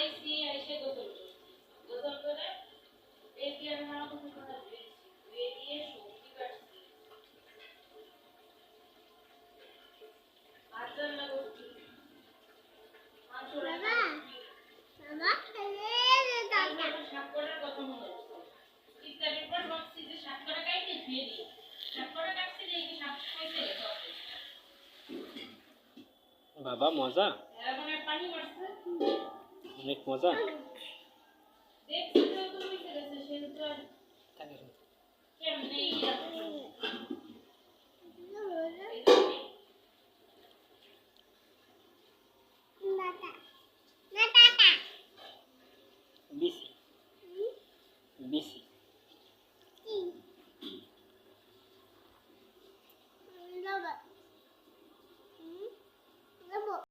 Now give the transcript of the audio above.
আইসি আইসে গোসল করে এই কি আর মারা কিছু কথা ধুয়ে দিয়ে সবজি কাটছি আচার লাগাচ্ছি মাংস রান্না বাবা দাদা শাক করার কথা মনে হচ্ছে ইত্যাদির পর ভাবছি যে শাক করা কাইতে ধুয়ে দিই শাক করা কাটছি যে কি শাক কইতে বাবা মজা এখন আর পানি মারছে অনেক মজা দেখছি তো তুমি গেছে সে তো কেমনে